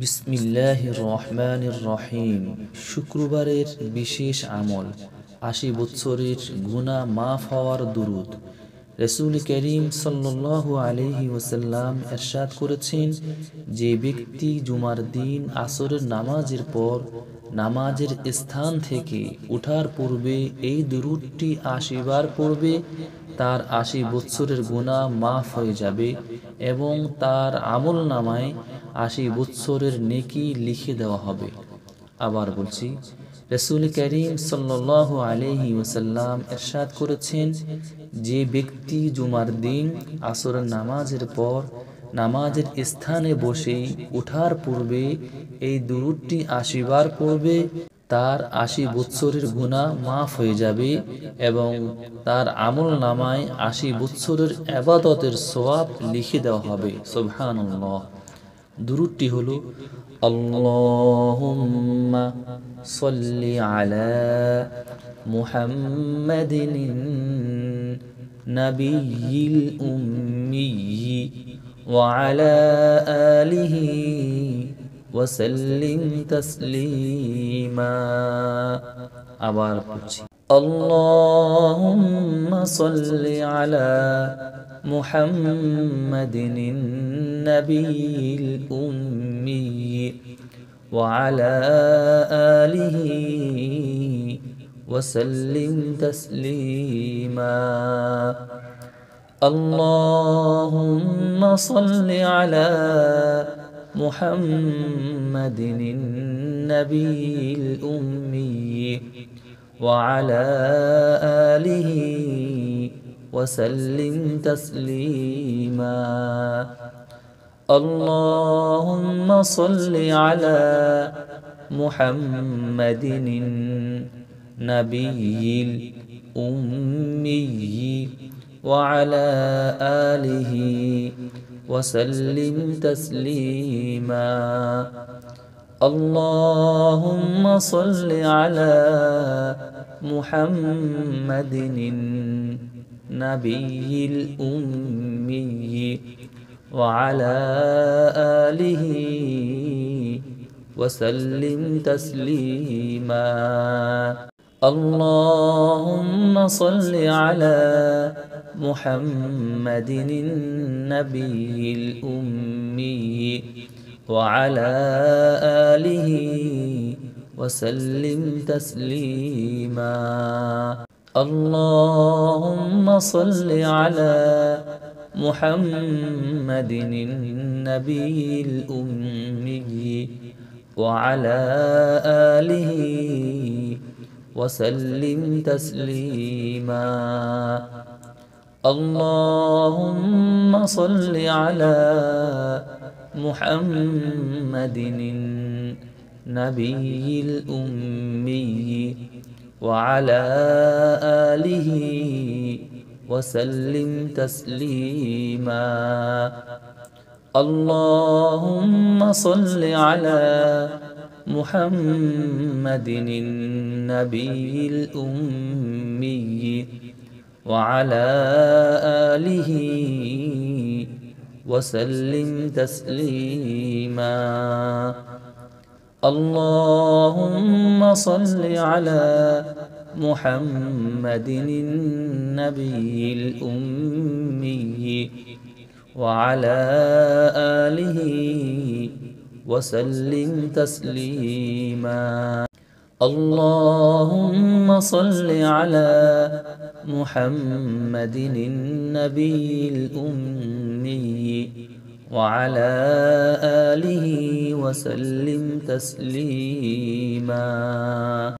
বিসমিল্লাহির রহমানির রহিম। শুক্রবারের বিশেষ আমল, ৮০ বৎসরের গুনাহ মাফ হওয়ার দুরূদ। রাসূল করিম সাল্লাল্লাহু আলাইহি ওয়াসাল্লাম ইরশাদ করেছেন, যে ব্যক্তি জুমার দিন আসরের নামাজের পর নামাজের স্থান থেকে ওঠার পূর্বে এই দুরূদটি ৮০ বার পড়বে, তার ৮০ বৎসরের গুনাহ মাফ হয়ে যাবে এবং তার আমল নামায় ৮০ বৎসরের নেকি লিখে দেওয়া হবে। আবার বলছি, রাসূল করিম সাল্লাল্লাহু আলাইহি ওয়াসাল্লাম ইরশাদ করেছেন, যে ব্যক্তি জুমার দিন আসরের নামাজের পর নামাজের স্থানে বসে ওঠার পূর্বে এই দুরূদটি ৮০ বার পড়বে, তার ৮০ বৎসরের গুনাহ মাফ হয়ে যাবে এবং তার আমল নামায় ৮০ বৎসরের ইবাদতের সওয়াব লিখে দেওয়া হবে। সুবহানাল্লাহ। দুরূদটি হলো, আল্লাহুম্মা সাল্লি আলা মুহাম্মাদিন নাবিয়্যিল উম্মিয়্যি ওয়া আলা আলিহি ওয়া সাল্লিম তাসলিমা। আবার পড়ছি, আল্লাহুম্মা সাল্লি আলা মুহাম্মাদিন নাবিয়্যিল উম্মিয়্যি ওয়া আলা আলিহি ওয়া সাল্লিম তাসলিমা। اللهم صل على محمد النبي الأمي وعلى آله وسلم تسليما. اللهم صل على محمد النبي الأمي وعلى آله وسلم تسليما. اللهم صل على محمد النبي الأمي وعلى آله وسلم تسليما. اللهم صل على محمد النبي الأمي وعلى آله وسلم تسليما. اللهم صل على محمد النبي الأمي وعلى آله وسلم تسليما. اللهم صل على محمد النبي الأمي وعلى آله وسلم تسليما. اللهم صل على محمد النبي الأمي وعلى آله وسلم تسليما. اللهم صل على محمد النبي الأمي وعلى آله وسلم تسليما. اللهم صل على محمد النبي الأمي وعلى آله وسلم تسليما.